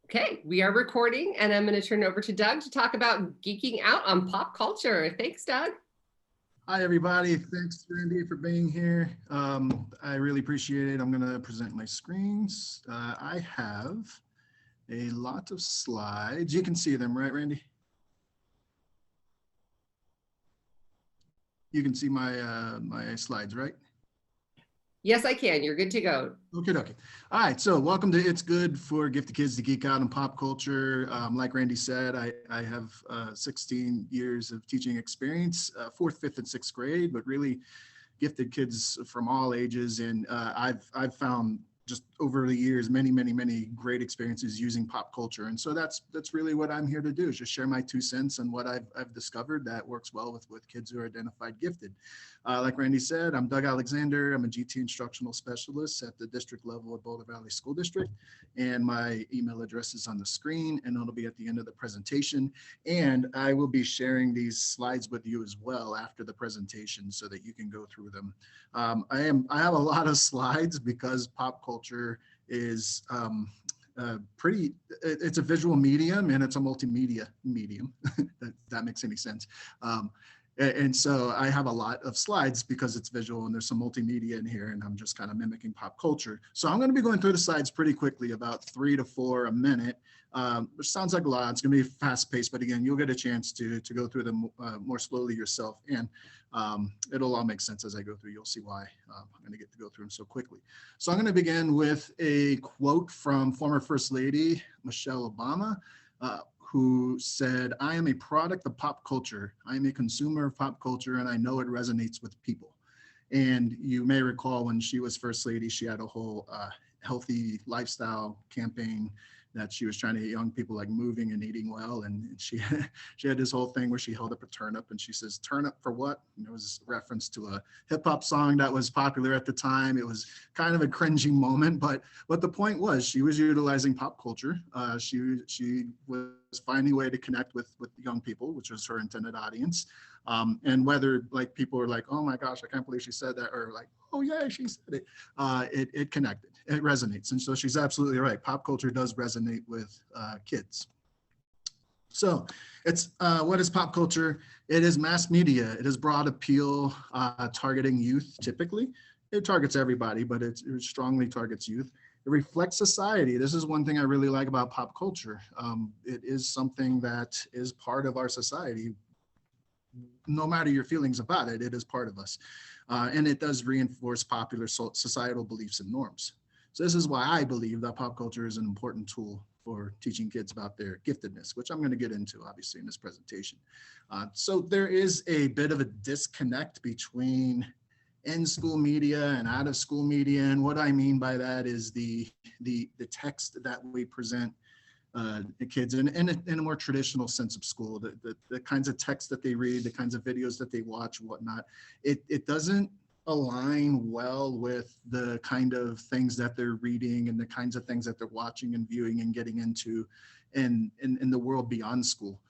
Okay, we are recording, and I'm going to turn it over to Doug to talk about geeking out on pop culture. Thanks, Doug. Hi, everybody. Thanks, Randy, for being here. I really appreciate it. I'm going to present my screens. I have a lot of slides. You can see them, right, Randy? You can see my slides, right? Yes, I can. You're good to go. Okay. All right. So welcome to It's Good for Gifted Kids to Geek Out in Pop Culture. Like Randy said, I have 16 years of teaching experience, 4th, 5th, and 6th grade, but really gifted kids from all ages. And I've found just over the years, many great experiences using pop culture. And so that's really what I'm here to do, is just share my 2 cents on what I've discovered that works well with kids who are identified gifted. Like Randy said, I'm Doug Alexander. I'm a GT Instructional Specialist at the district level at Boulder Valley School District. And my email address is on the screen, and it'll be at the end of the presentation. And I will be sharing these slides with you as well after the presentation so that you can go through them. I have a lot of slides because pop culture is it's a visual medium and it's a multimedia medium. that makes any sense. And so I have a lot of slides because it's visual and there's some multimedia in here, and I'm just kind of mimicking pop culture. So I'm going to be going through the slides pretty quickly, about 3 to 4 a minute, which sounds like a lot. It's going to be fast paced, but again, you'll get a chance to go through them more slowly yourself. And it'll all make sense as I go through. You'll see why I'm going to get to go through them so quickly. So I'm going to begin with a quote from former First Lady Michelle Obama, who said, "I am a product of pop culture. I am a consumer of pop culture, and I know it resonates with people." And you may recall when she was First Lady, she had a whole healthy lifestyle campaign that she was trying to get young people like moving and eating well. And she had this whole thing where she held up a turnip and she says, "Turnip for what?" And it was a reference to a hip hop song that was popular at the time. It was kind of a cringing moment, but the point was she was utilizing pop culture. She was finding a way to connect with young people, which was her intended audience. And whether like people are like, "Oh my gosh, I can't believe she said that," or like, "Oh yeah, she said it," it connected, it resonates. And so she's absolutely right. Pop culture does resonate with kids. So it's what is pop culture? It is mass media. It is broad appeal, targeting youth typically. It targets everybody, but it strongly targets youth. It reflects society. This is one thing I really like about pop culture. It is something that is part of our society. No matter your feelings about it, it is part of us. And it does reinforce popular societal beliefs and norms. So this is why I believe that pop culture is an important tool for teaching kids about their giftedness, which I'm going to get into obviously in this presentation. So there is a bit of a disconnect between in-school media and out-of-school media. And what I mean by that is the text that we present the kids in a more traditional sense of school, the kinds of text that they read, the kinds of videos that they watch, whatnot, it doesn't align well with the kind of things that they're reading and the kinds of things that they're watching and viewing and getting into in the world beyond school.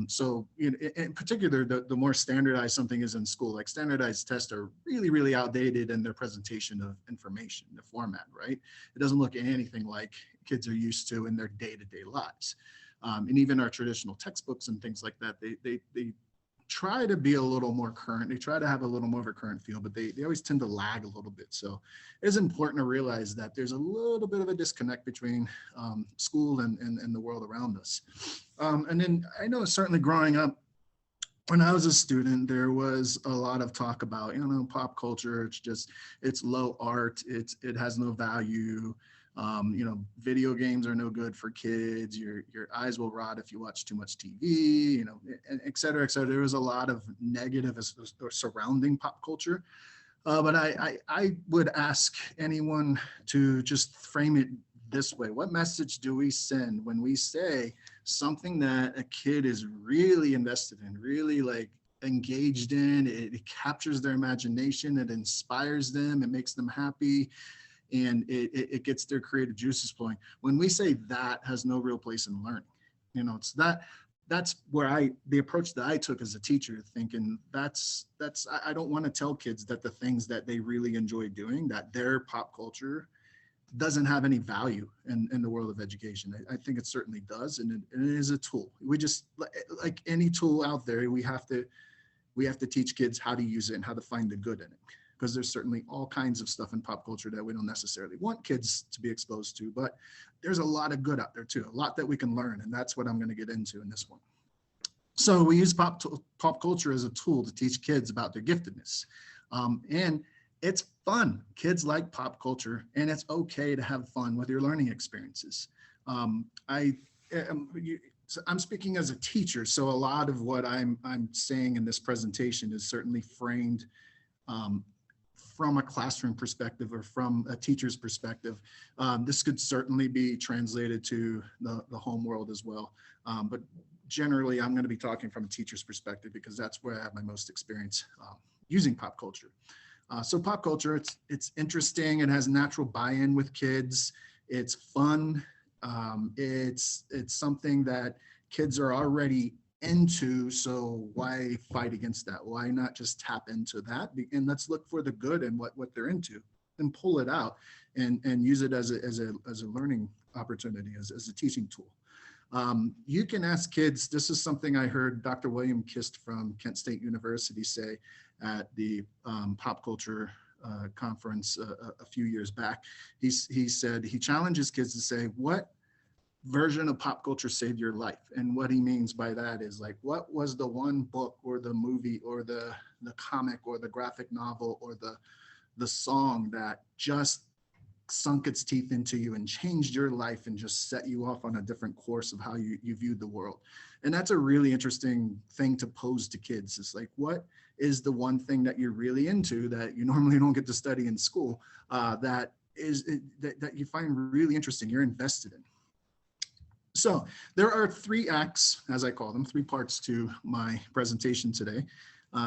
So in particular, the more standardized something is in school, like standardized tests are really outdated in their presentation of information, the format, right? It doesn't look anything like kids are used to in their day-to-day lives. And even our traditional textbooks and things like that, they try to be a little more current. They try to have a little more of a current feel, but they always tend to lag a little bit. So it's important to realize that there's a little bit of a disconnect between school and the world around us. And then I know certainly growing up, when I was a student, there was a lot of talk about, pop culture. It's low art. It has no value. Video games are no good for kids. Your eyes will rot if you watch too much TV, et cetera, et cetera. There was a lot of negative surrounding pop culture. But I would ask anyone to just frame it this way. What message do we send when we say something that a kid is really invested in, really like engaged in? It captures their imagination, it inspires them, it makes them happy, and it gets their creative juices flowing. When we say that has no real place in learning, it's that's where the approach that I took as a teacher, thinking I don't want to tell kids that the things that they really enjoy doing, that their pop culture doesn't have any value in the world of education. I think it certainly does, and it is a tool. We just, like any tool out there, we have to teach kids how to use it and how to find the good in it, because there's certainly all kinds of stuff in pop culture that we don't necessarily want kids to be exposed to, but there's a lot of good out there too, a lot that we can learn, and that's what I'm going to get into in this one. So we use pop culture as a tool to teach kids about their giftedness, and it's fun. Kids like pop culture, and it's okay to have fun with your learning experiences. I'm speaking as a teacher, so a lot of what I'm saying in this presentation is certainly framed from a classroom perspective or from a teacher's perspective. This could certainly be translated to the home world as well, but generally I'm going to be talking from a teacher's perspective because that's where I have my most experience using pop culture. So pop culture, it's interesting. It has natural buy-in with kids. It's fun. It's something that kids are already into. So why fight against that? Why not just tap into that? And let's look for the good and what they're into, and pull it out and use it as a learning opportunity, as a teaching tool. You can ask kids. This is something I heard Dr. William Kist from Kent State University say at the pop culture conference a few years back. He said he challenges kids to say, what version of pop culture saved your life? And what he means by that is, like, what was the one book or the movie or the comic or the graphic novel or the song that just sunk its teeth into you and changed your life and just set you off on a different course of how you viewed the world? And that's a really interesting thing to pose to kids. It's like, what is the one thing that you're really into that you normally don't get to study in school, that you find really interesting, you're invested in? So there are 3 acts, as I call them, 3 parts to my presentation today.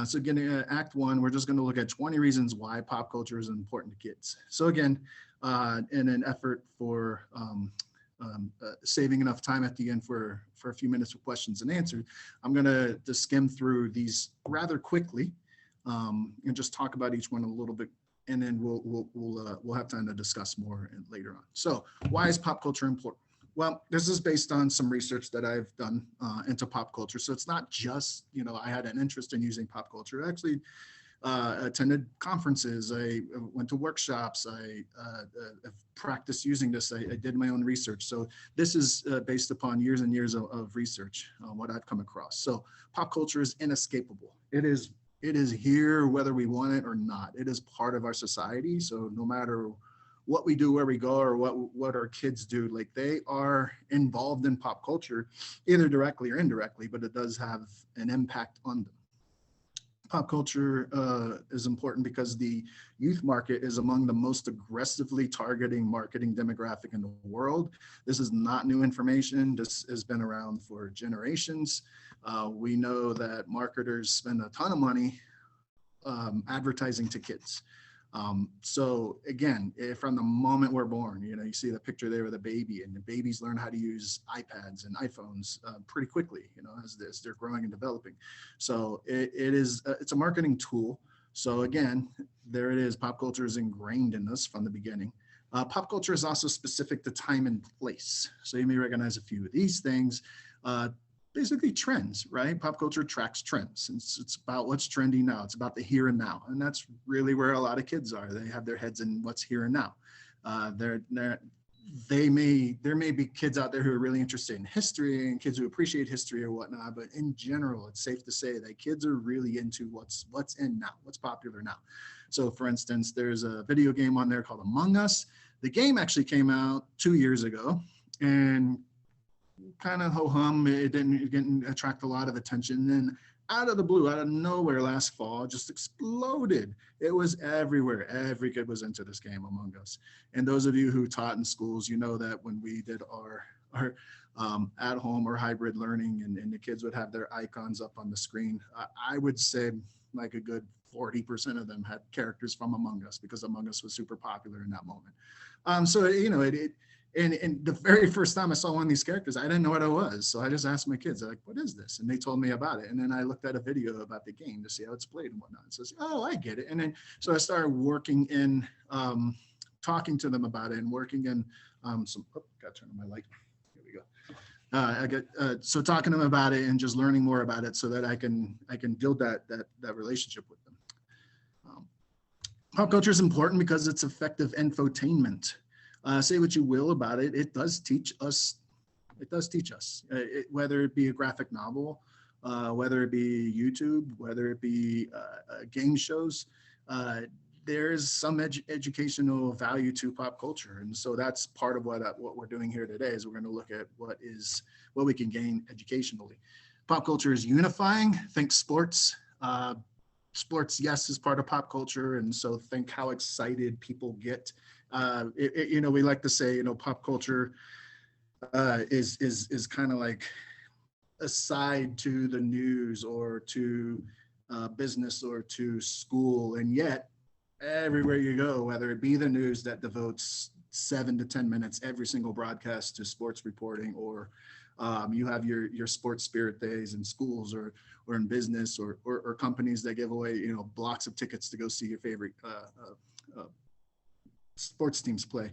So again, Act 1, we're just going to look at 20 reasons why pop culture is important to kids. So again, in an effort for saving enough time at the end for a few minutes of questions and answers, I'm going to just skim through these rather quickly and just talk about each one a little bit, and then we'll have time to discuss more later on. So why is pop culture important? Well, this is based on some research that I've done into pop culture. So it's not just, I had an interest in using pop culture. I actually attended conferences. I went to workshops. I have practiced using this. I did my own research. So this is based upon years and years of research, what I've come across. So pop culture is inescapable. It is here whether we want it or not. It is part of our society. So no matter what we do, where we go, or what our kids do, like, they are involved in pop culture, either directly or indirectly, but it does have an impact on them. Pop culture is important because the youth market is among the most aggressively targeting marketing demographic in the world. This is not new information. This has been around for generations. We know that marketers spend a ton of money advertising to kids. So again, from the moment we're born, you see the picture there with a baby, and the babies learn how to use iPads and iPhones pretty quickly, as they're growing and developing. So it's a marketing tool. So again, there it is. Pop culture is ingrained in us from the beginning. Pop culture is also specific to time and place. So you may recognize a few of these things. Basically trends, right? Pop culture tracks trends. It's about what's trending now. It's about the here and now. And that's really where a lot of kids are. They have their heads in what's here and now. There may be kids out there who are really interested in history and kids who appreciate history or whatnot, but in general, it's safe to say that kids are really into what's in now, what's popular now. So for instance, there's a video game on there called Among Us. The game actually came out 2 years ago, and kind of ho-hum. It didn't attract a lot of attention. And then out of the blue, out of nowhere last fall, just exploded. It was everywhere. Every kid was into this game, Among Us. And those of you who taught in schools, you know that when we did our at-home or hybrid learning, and the kids would have their icons up on the screen, I would say like a good 40% of them had characters from Among Us, because Among Us was super popular in that moment. And the very first time I saw one of these characters, I didn't know what it was. So I just asked my kids, like, what is this? And they told me about it. And then I looked at a video about the game to see how it's played and whatnot. So I said, oh, I get it. And then, so I started working in talking to them about it and working in got to turn on my light. Here we go. So talking to them about it and just learning more about it so that I can build that relationship with them. Pop culture is important because it's effective infotainment. Say what you will about it, it does teach us. It does teach us, whether it be a graphic novel, whether it be YouTube, whether it be game shows. There is some educational value to pop culture, and so that's part of what we're doing here today. Is we're going to look at what we can gain educationally. Pop culture is unifying. Think sports. Sports, yes, is part of pop culture, and so think how excited people get. We like to say, pop culture is kind of like a side to the news or to business or to school, and yet everywhere you go, whether it be the news that devotes 7 to 10 minutes every single broadcast to sports reporting, or you have your sports spirit days in schools or in business or companies that give away blocks of tickets to go see your favorite sports teams play.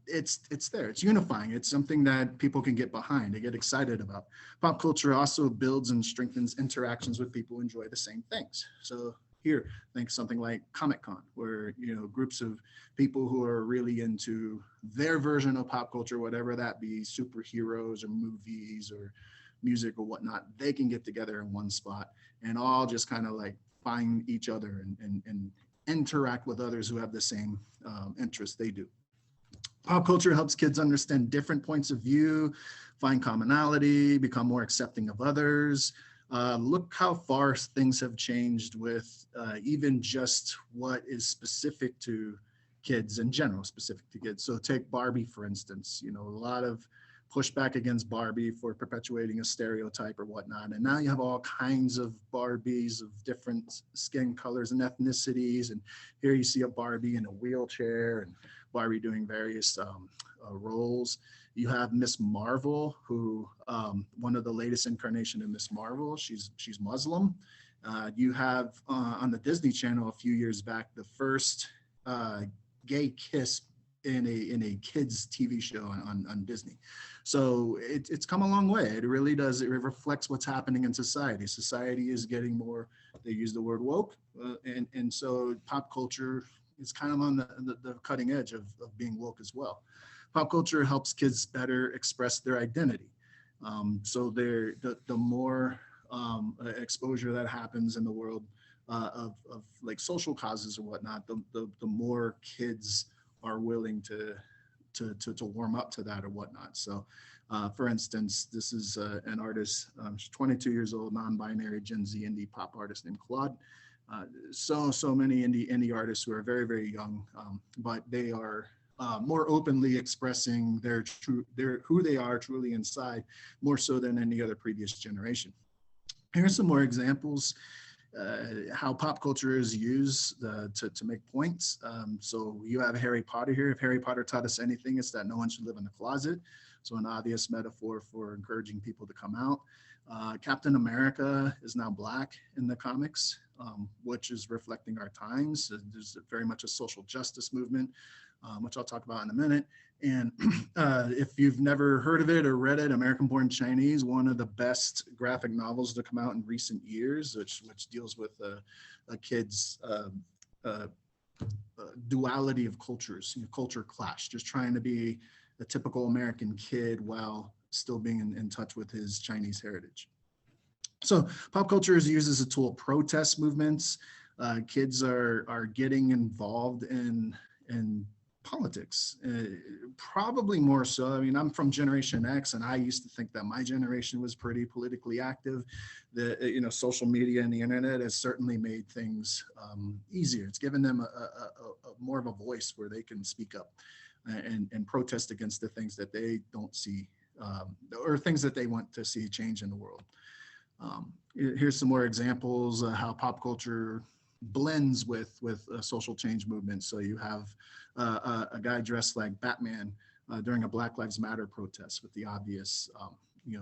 It's there. It's unifying. It's something that people can get behind. They get excited about. Pop culture also builds and strengthens interactions with people who enjoy the same things. So here, think something like Comic-Con, where groups of people who are really into their version of pop culture, whatever that be, superheroes or movies or music or whatnot, they can get together in one spot and all just kind of like find each other and interact with others who have the same interests they do. Pop culture helps kids understand different points of view, find commonality, become more accepting of others. Look how far things have changed with even just what is specific to kids in general, specific to kids. So take Barbie, for instance, a lot of pushback against Barbie for perpetuating a stereotype or whatnot. And now you have all kinds of Barbies of different skin colors and ethnicities. And here you see a Barbie in a wheelchair and Barbie doing various roles. You have Miss Marvel, who one of the latest incarnation of Miss Marvel, she's Muslim. You have on the Disney Channel a few years back, the first gay kiss in a kids TV show on Disney. So it's come a long way. It really does. It reflects what's happening in society. Society is getting more, they use the word woke. And so pop culture is kind of on the cutting edge of being woke as well. Pop culture helps kids better express their identity. So the more exposure that happens in the world of like social causes or whatnot, the more kids are willing to warm up to that or whatnot. So for instance, this is an artist, she's 22 years old, non-binary Gen Z indie pop artist named Claude. So many indie artists who are very, very young, but they are more openly expressing who they are truly inside, more so than any other previous generation. Here's some more examples. How pop culture is used to make points. So you have Harry Potter here. If Harry Potter taught us anything, it's that no one should live in a closet. So an obvious metaphor for encouraging people to come out. Captain America is now Black in the comics, which is reflecting our times. There's very much a social justice movement, which I'll talk about in a minute. And if you've never heard of it or read it, American Born Chinese, one of the best graphic novels to come out in recent years, which deals with a kid's duality of cultures, culture clash, just trying to be a typical American kid while still being in touch with his Chinese heritage. So pop culture is used as a tool of protest movements. Kids are getting involved in politics, probably more so. I mean, I'm from Generation X, and I used to think that my generation was pretty politically active. The social media and the internet has certainly made things easier. It's given them a more of a voice where they can speak up and protest against the things that they don't see or things that they want to see change in the world. Here's some more examples of how pop culture blends with social change movements. So you have a guy dressed like Batman during a Black Lives Matter protest with the obvious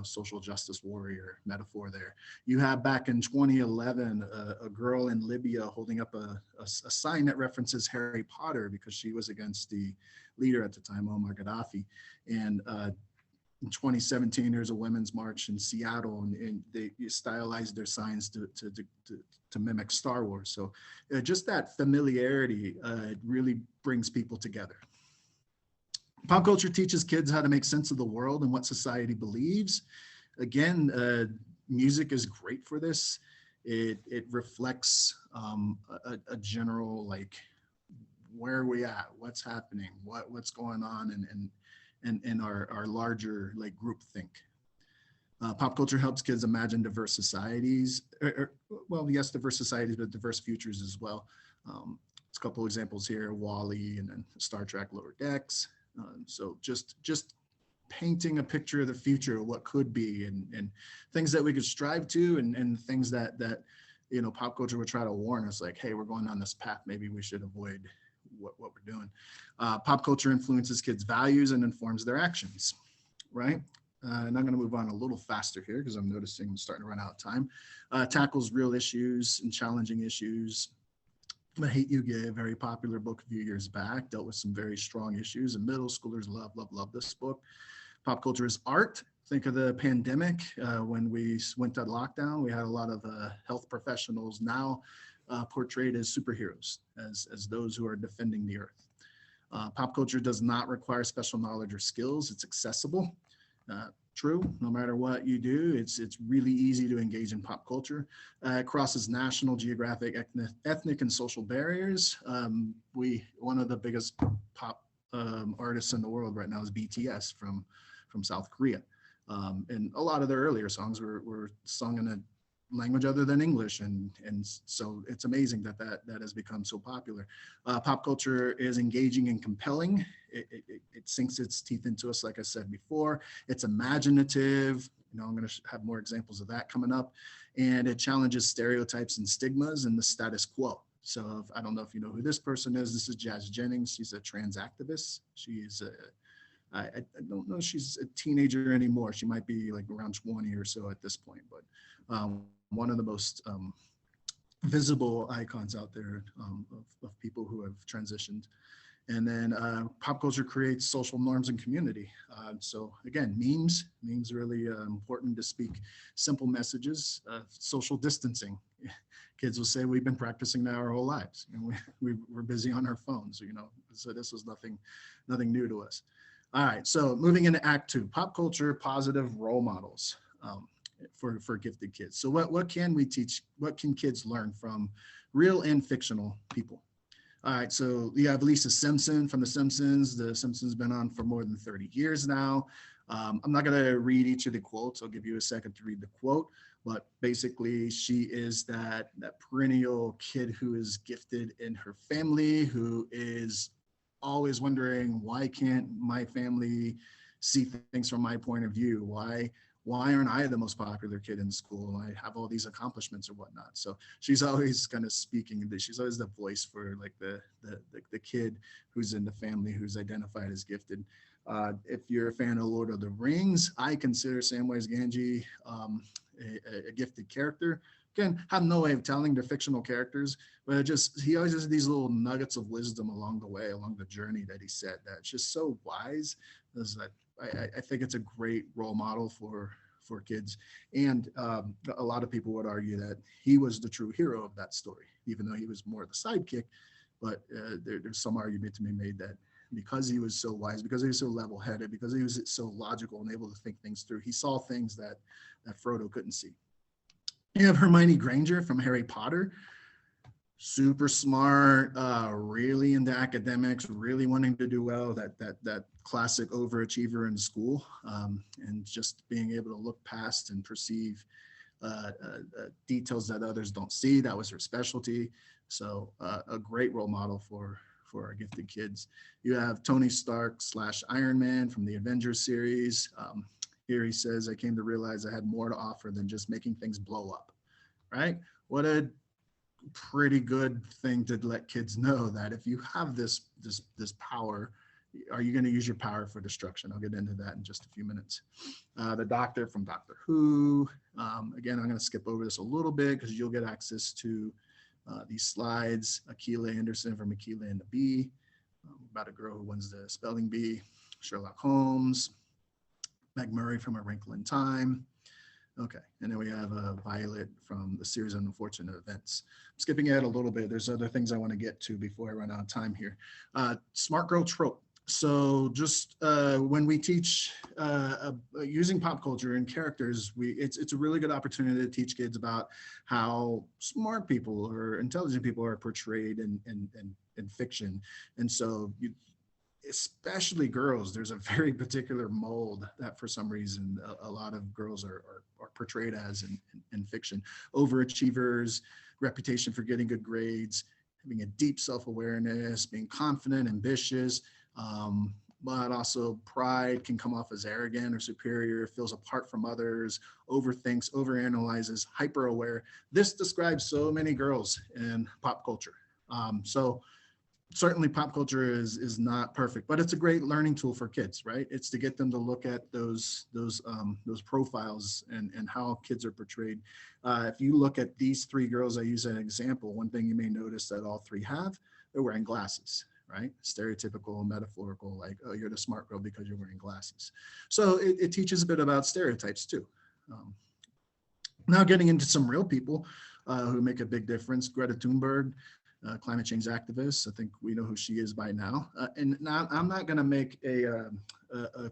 social justice warrior metaphor there. You have back in 2011, a girl in Libya holding up a sign that references Harry Potter because she was against the leader at the time, Omar Gaddafi. And in 2017, there's a women's march in Seattle, and they stylized their signs to mimic Star Wars. So just that familiarity really brings people together. Pop culture teaches kids how to make sense of the world and what society believes. Again, music is great for this. It reflects a general, like, where are we at, what's happening, what's going on in our larger, like, group think. Pop culture helps kids imagine diverse societies, well, yes, diverse societies, but diverse futures as well. It's a couple of examples here, WALL-E and then Star Trek Lower Decks. So just painting a picture of the future, of what could be, and things that we could strive to, and things that pop culture would try to warn us, like, hey, we're going down this path, maybe we should avoid what we're doing. Pop culture influences kids' values and informs their actions, right? And I'm going to move on a little faster here because I'm noticing I'm starting to run out of time. Tackles real issues and challenging issues. The Hate You Give, very popular book a few years back, dealt with some very strong issues, and middle schoolers love this book. Pop culture is art. Think of the pandemic. When we went to lockdown, we had a lot of health professionals now portrayed as superheroes, as those who are defending the earth. Pop culture does not require special knowledge or skills. It's accessible. True, no matter what you do, it's really easy to engage in pop culture. It crosses national, geographic, ethnic, and social barriers. One of the biggest pop artists in the world right now is BTS from South Korea. And a lot of their earlier songs were sung in a language other than English, and so it's amazing that has become so popular. Pop culture is engaging and compelling. It sinks its teeth into us, like I said before. It's imaginative. I'm going to have more examples of that coming up, and it challenges stereotypes and stigmas and the status quo. So I don't know if you know who this person is. This is Jazz Jennings. She's a trans activist. She's I don't know if she's a teenager anymore. She might be like around 20 or so at this point, but one of the most visible icons out there of people who have transitioned. And then pop culture creates social norms and community. So again, memes really important to speak simple messages. Social distancing. Kids will say we've been practicing that our whole lives, and we're busy on our phones, so this was nothing new to us. All right, so moving into Act 2, pop culture positive role models for gifted kids. So what can we teach? What can kids learn from real and fictional people? All right, so you have Lisa Simpson from The Simpsons. The Simpsons been on for more than 30 years now. I'm not going to read each of the quotes. I'll give you a second to read the quote, but basically she is that perennial kid who is gifted in her family, who is always wondering, why can't my family see things from my point of view? Why aren't I the most popular kid in school? I have all these accomplishments or whatnot. So she's always kind of speaking. She's always the voice for like the kid who's in the family who's identified as gifted. If you're a fan of Lord of the Rings, I consider Samwise Gamgee a gifted character. Again, have no way of telling, they're fictional characters, but he always has these little nuggets of wisdom along the way, along the journey that he said, that's just so wise. I think it's a great role model for kids. And a lot of people would argue that he was the true hero of that story, even though he was more the sidekick. But there's some argument to be made that because he was so wise, because he was so level-headed, because he was so logical and able to think things through, he saw things that Frodo couldn't see. You have Hermione Granger from Harry Potter. Super smart, really into academics, really wanting to do well, that classic overachiever in school, and just being able to look past and perceive details that others don't see. That was her specialty. So a great role model for our gifted kids. You have Tony Stark / Iron Man from the Avengers series. Here he says, I came to realize I had more to offer than just making things blow up, right? What a pretty good thing to let kids know, that if you have this power, are you going to use your power for destruction? I'll get into that in just a few minutes. The Doctor from Doctor Who. Again, I'm going to skip over this a little bit because you'll get access to these slides. Akilah Anderson from Akilah and the Bee, about a girl who wins the spelling bee. Sherlock Holmes. Meg Murray from A Wrinkle in Time. Okay, and then we have Violet from the series of Unfortunate Events. Skipping ahead a little bit, there's other things I want to get to before I run out of time here. Smart Girl Trope. So just when we teach using pop culture and characters, it's a really good opportunity to teach kids about how smart people or intelligent people are portrayed in fiction. And so especially girls, there's a very particular mold that for some reason a lot of girls are portrayed as in fiction. Overachievers, reputation for getting good grades, having a deep self-awareness, being confident, ambitious, but also pride can come off as arrogant or superior, feels apart from others, overthinks, overanalyzes, hyper-aware. This describes so many girls in pop culture. So certainly pop culture is not perfect, but it's a great learning tool for kids, right? It's to get them to look at those profiles and how kids are portrayed. If you look at these three girls I use as an example, one thing you may notice that all three have, they're wearing glasses, right? Stereotypical, metaphorical, like, oh, you're the smart girl because you're wearing glasses. So it teaches a bit about stereotypes too. Now getting into some real people who make a big difference. Greta Thunberg, climate change activist. I think we know who she is by now. And now I'm not going to make a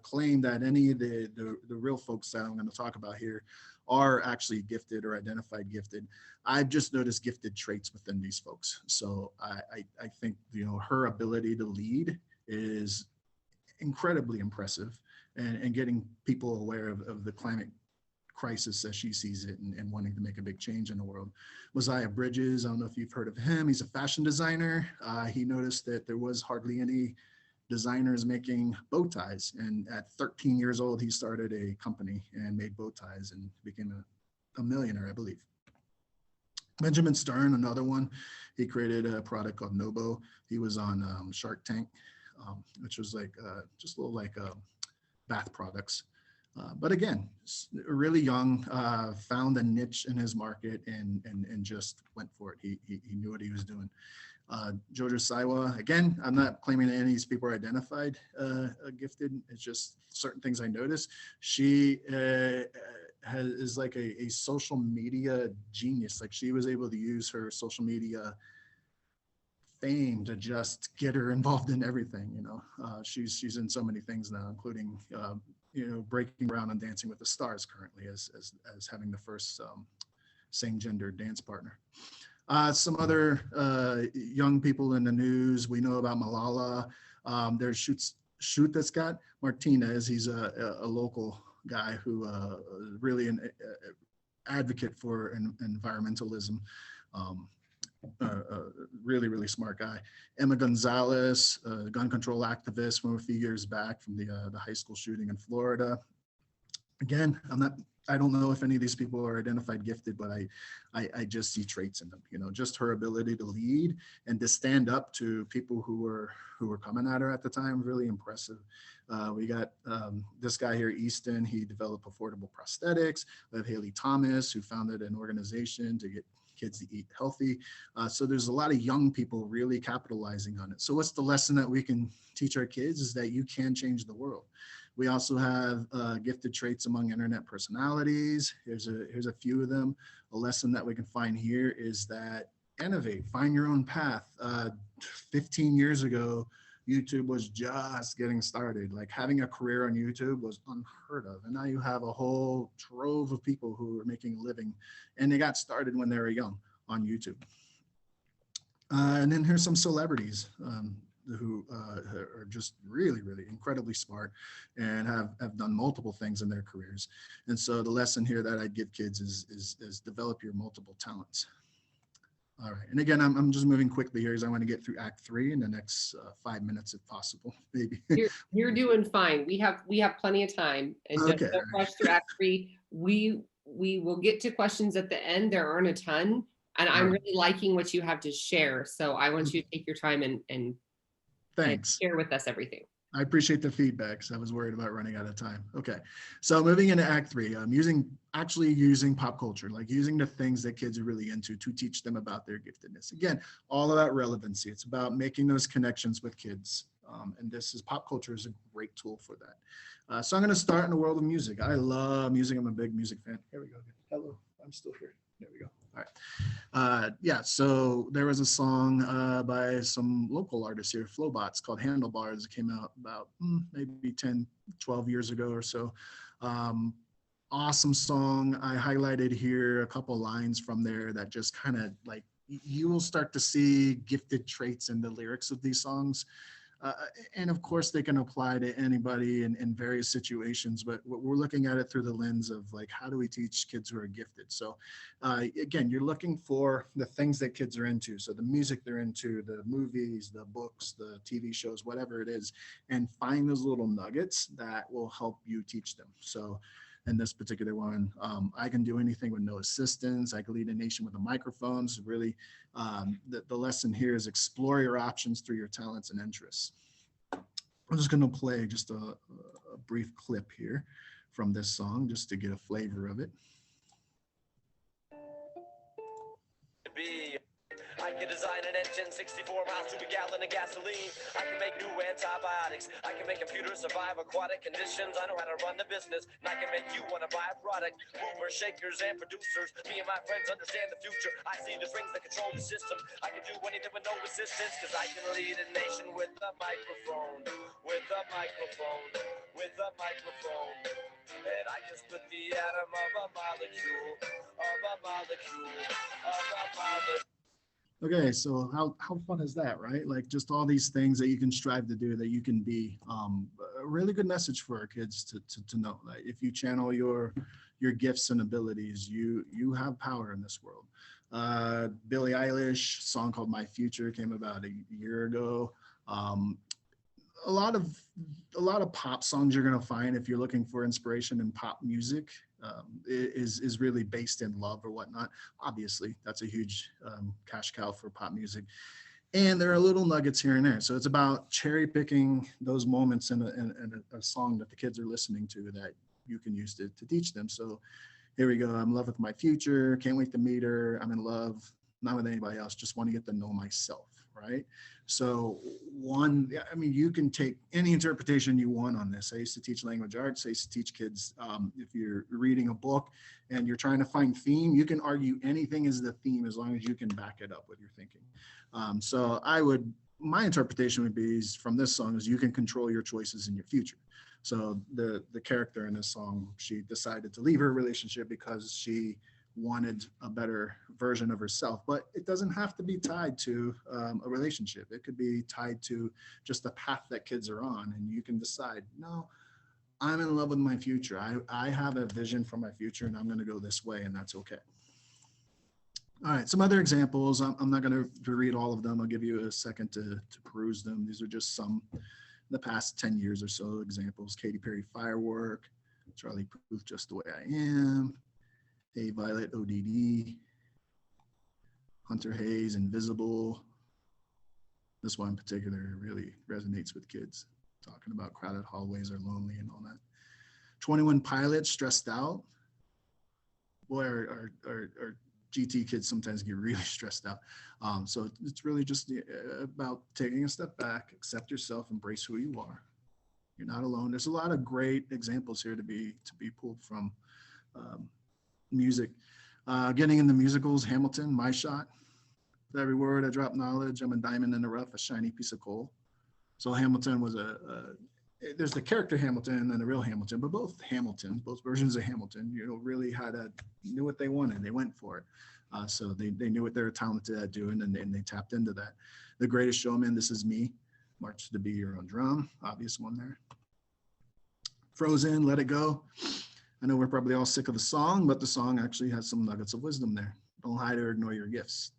claim that any of the real folks that I'm going to talk about here are actually gifted or identified gifted. I've just noticed gifted traits within these folks. So I think, you know, her ability to lead is incredibly impressive, and getting people aware of the climate crisis as she sees it and wanting to make a big change in the world. Mosiah Bridges, I don't know if you've heard of him. He's a fashion designer. He noticed that there was hardly any designers making bow ties. And at 13 years old, he started a company and made bow ties and became a millionaire, I believe. Benjamin Stern, another one. He created a product called Nobo. He was on Shark Tank, which was like just a little like bath products. But again, really young, found a niche in his market and just went for it. He knew what he was doing. Jojo Siwa, again, I'm not claiming that any of these people are identified gifted. It's just certain things I noticed. She is like a social media genius. Like, she was able to use her social media fame to just get her involved in everything. You know, she's in so many things now, including you know, breaking ground on Dancing with the Stars currently as having the first same gender dance partner. Some other young people in the news, we know about Malala. There's Shoot That's Got Martinez. He's a local guy who really an advocate for environmentalism. Really, really smart guy. Emma Gonzalez, gun control activist from a few years back from the high school shooting in Florida. Again, I don't know if any of these people are identified gifted, but I just see traits in them. You know, just her ability to lead and to stand up to people who were coming at her at the time, really impressive. We got this guy here, Easton. He developed affordable prosthetics. We have Haley Thomas, who founded an organization to get kids to eat healthy. So there's a lot of young people really capitalizing on it. So what's the lesson that we can teach our kids is that you can change the world. We also have gifted traits among internet personalities. Here's a few of them. A lesson that we can find here is that innovate, find your own path. 15 years ago, YouTube was just getting started. Like, having a career on YouTube was unheard of. And now you have a whole trove of people who are making a living, and they got started when they were young on YouTube. And then here's some celebrities who are just really, really incredibly smart and have done multiple things in their careers. And so the lesson here that I give kids is develop your multiple talents. All right, and again, I'm just moving quickly here because I want to get through Act 3 in the next 5 minutes, if possible, maybe. You're doing fine. We have plenty of time, and Okay. don't rush through Act 3. We will get to questions at the end. There aren't a ton, and I'm really liking what you have to share. So I want you to take your time and Thanks. share with us everything. I appreciate the feedback because I was worried about running out of time. Okay, so moving into Act 3, actually using pop culture, like using the things that kids are really into to teach them about their giftedness. Again, all about relevancy. It's about making those connections with kids. And pop culture is a great tool for that. So I'm going to start in the world of music. I love music. I'm a big music fan. Here we go. Hello, I'm still here. There we go. All right. Yeah, so there was a song by some local artists here, Flowbots, called Handlebars. It came out about maybe 10, 12 years ago or so. Awesome song. I highlighted here a couple lines from there that just kind of like, you will start to see gifted traits in the lyrics of these songs. And of course, they can apply to anybody in various situations, but we're looking at it through the lens of like, how do we teach kids who are gifted? So again, you're looking for the things that kids are into. So the music they're into, the movies, the books, the TV shows, whatever it is, and find those little nuggets that will help you teach them. So in this particular one, I can do anything with no assistance. I can lead a nation with a microphone. So really, the lesson here is explore your options through your talents and interests. I'm just going to play just a brief clip here from this song just to get a flavor of it. I can design an engine 64 miles to a gallon of gasoline. I can make new antibiotics. I can make computers survive aquatic conditions. I know how to run the business, and I can make you want to buy a product. Movers, shakers, and producers. Me and my friends understand the future. I see the strings that control the system. I can do anything with no resistance, because I can lead a nation with a microphone. With a microphone. With a microphone. And I just put the atom of a molecule. Of a molecule. Of a molecule. Okay, so how fun is that, right? Like just all these things that you can strive to do, that you can be. A really good message for our kids to know that if you channel your gifts and abilities, you have power in this world. Billie Eilish, song called My Future, came about a year ago. A lot of pop songs you're gonna find, if you're looking for inspiration in pop music, is really based in love or whatnot. Obviously, that's a huge cash cow for pop music. And there are little nuggets here and there. So it's about cherry picking those moments in a song that the kids are listening to that you can use to teach them. So here we go. I'm in love with my future. Can't wait to meet her. I'm in love, not with anybody else. Just want to get to know myself, right? So you can take any interpretation you want on this. I used to teach language arts. I used to teach kids, if you're reading a book and you're trying to find theme, you can argue anything is the theme as long as you can back it up with your thinking. So my interpretation would be from this song is you can control your choices in your future. So the character in this song, she decided to leave her relationship because she wanted a better version of herself, but it doesn't have to be tied to a relationship. It could be tied to just the path that kids are on, and you can decide, no, I'm in love with my future. I have a vision for my future, and I'm going to go this way, and that's okay. All right, some other examples. I'm not going to read all of them. I'll give you a second to peruse them. These are just some in the past 10 years or so examples. Katy Perry, Firework. Charlie Puth, Just the Way I Am. Hey Violet, ODD. Hunter Hayes, Invisible. This one in particular really resonates with kids, talking about crowded hallways are lonely and all that. 21 Pilots, Stressed Out. Boy, our GT kids sometimes get really stressed out. So it's really just about taking a step back, accept yourself, embrace who you are. You're not alone. There's a lot of great examples here to be pulled from music. Getting into musicals, Hamilton, My Shot. With every word I drop knowledge, I'm a diamond in the rough, a shiny piece of coal. So Hamilton was there's the character Hamilton and the real Hamilton, but both versions of Hamilton, really knew what they wanted. They went for it. So they knew what they were talented at doing, and they tapped into that. The Greatest Showman, This Is Me, March to Be Your Own Drum, obvious one there. Frozen, Let It Go. I know we're probably all sick of the song, but the song actually has some nuggets of wisdom there. Don't hide or ignore your gifts.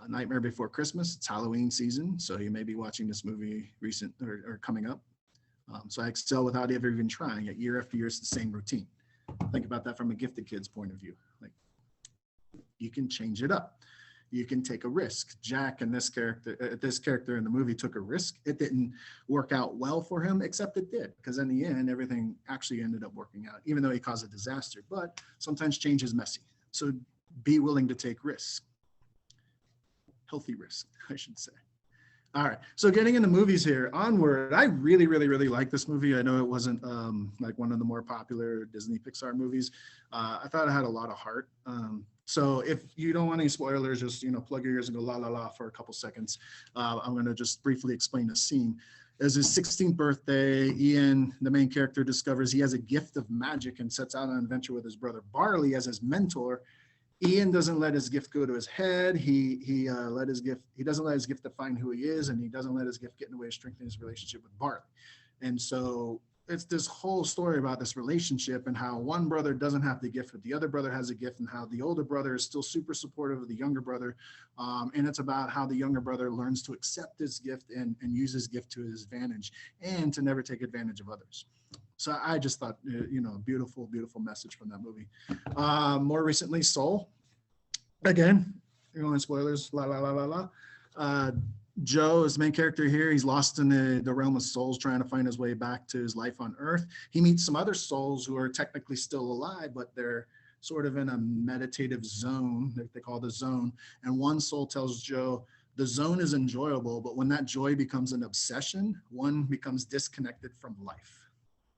Nightmare Before Christmas, it's Halloween season, so you may be watching this movie recent or coming up. So I excel without ever even trying. Yet year after year, it's the same routine. Think about that from a gifted kid's point of view. Like, you can change it up. you can take a risk. Jack and this character in the movie took a risk. It didn't work out well for him, except it did, because in the end, everything actually ended up working out, even though he caused a disaster. But sometimes change is messy. So be willing to take risks. Healthy risk, I should say. All right, so getting into movies here, Onward. I really, really, really like this movie. I know it wasn't like one of the more popular Disney Pixar movies. I thought it had a lot of heart. So if you don't want any spoilers, just plug your ears and go la la la for a couple seconds. I'm going to just briefly explain the scene. As his 16th birthday, Ian, the main character, discovers he has a gift of magic and sets out on an adventure with his brother Barley as his mentor. Ian doesn't let his gift go to his head. He doesn't let his gift define who he is, and he doesn't let his gift get in the way of strengthening his relationship with Barley. And so it's this whole story about this relationship and how one brother doesn't have the gift, but the other brother has a gift, and how the older brother is still super supportive of the younger brother. And it's about how the younger brother learns to accept his gift and use his gift to his advantage, and to never take advantage of others. So I just thought, beautiful, beautiful message from that movie. More recently, Soul. Again, you're going spoilers, la, la, la, la, la. Joe is the main character here. He's lost in the realm of souls, trying to find his way back to his life on Earth. He meets some other souls who are technically still alive, but they're sort of in a meditative zone that they call the zone. And one soul tells Joe, the zone is enjoyable, but when that joy becomes an obsession, one becomes disconnected from life.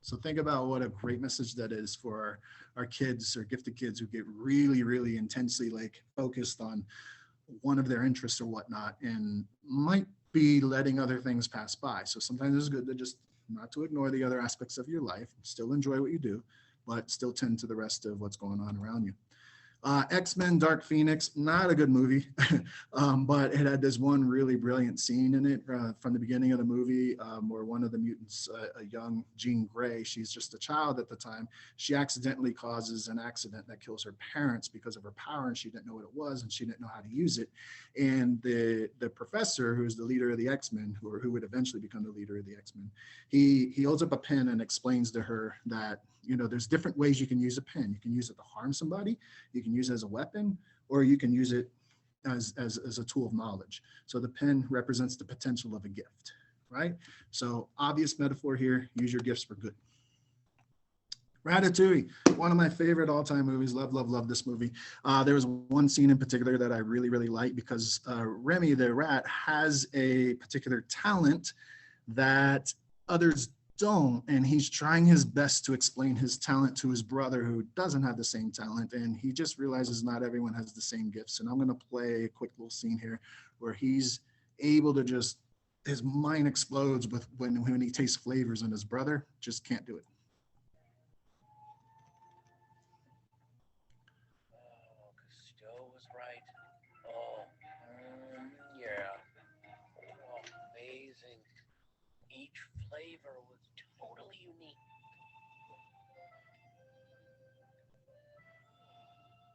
So think about what a great message that is for our kids or gifted kids who get really, really intensely focused on one of their interests or whatnot, and might be letting other things pass by. So sometimes it's good to just not to ignore the other aspects of your life, still enjoy what you do, but still tend to the rest of what's going on around you. X-Men Dark Phoenix, not a good movie, but it had this one really brilliant scene in it from the beginning of the movie where one of the mutants, a young Jean Grey, she's just a child at the time, she accidentally causes an accident that kills her parents because of her power, and she didn't know what it was, and she didn't know how to use it. And the professor, who's the leader of the X-Men, who would eventually become the leader of the X-Men, he holds up a pen and explains to her that there's different ways you can use a pen. You can use it to harm somebody, you can use it as a weapon, or you can use it as a tool of knowledge. So the pen represents the potential of a gift, right? So obvious metaphor here, use your gifts for good. Ratatouille, one of my favorite all-time movies. Love, love, love this movie. There was one scene in particular that I really, really like because Remy the rat has a particular talent that others don't, and he's trying his best to explain his talent to his brother who doesn't have the same talent, and he just realizes not everyone has the same gifts. And I'm going to play a quick little scene here where he's able to just, his mind explodes with when he tastes flavors, and his brother just can't do it. Oh, Cousteau was right. Oh, yeah. Oh, amazing. Each flavor was totally unique.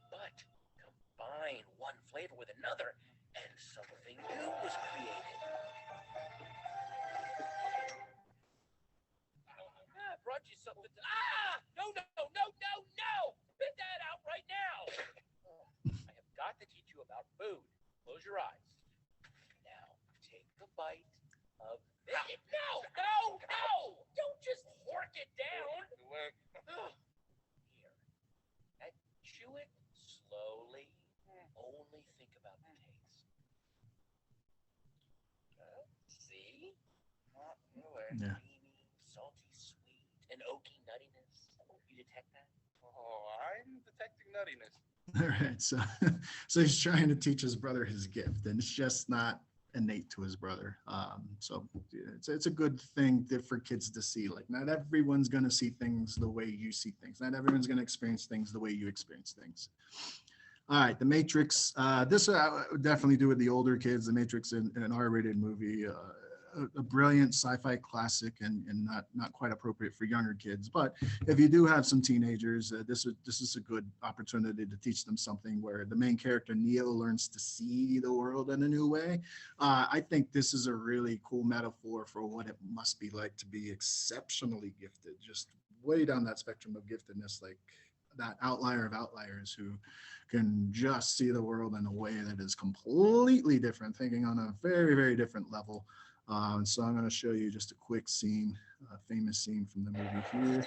But combine one flavor with another, and something new was created. I brought you something. No, no, no, no, no! Spit that out right now! I have got to teach you about food. Close your eyes. Now, take a bite of this. No, no, no! Don't just hork it down. Here. And chew it slowly. Only think about the taste. See? Not really. Yeah. Creamy, salty, sweet, and oaky nuttiness. You detect that? Oh, I'm detecting nuttiness. All right, so he's trying to teach his brother his gift, and it's just not innate to his brother. So it's a good thing for kids to see. Like, not everyone's going to see things the way you see things. Not everyone's going to experience things the way you experience things. All right, The Matrix. This I would definitely do with the older kids. The Matrix, an R-rated movie, a brilliant sci-fi classic, and not quite appropriate for younger kids. But if you do have some teenagers, this is a good opportunity to teach them something where the main character Neo learns to see the world in a new way. I think this is a really cool metaphor for what it must be like to be exceptionally gifted, just way down that spectrum of giftedness. Like, that outlier of outliers who can just see the world in a way that is completely different, thinking on a very, very different level. So I'm going to show you just a quick scene, a famous scene from the movie here.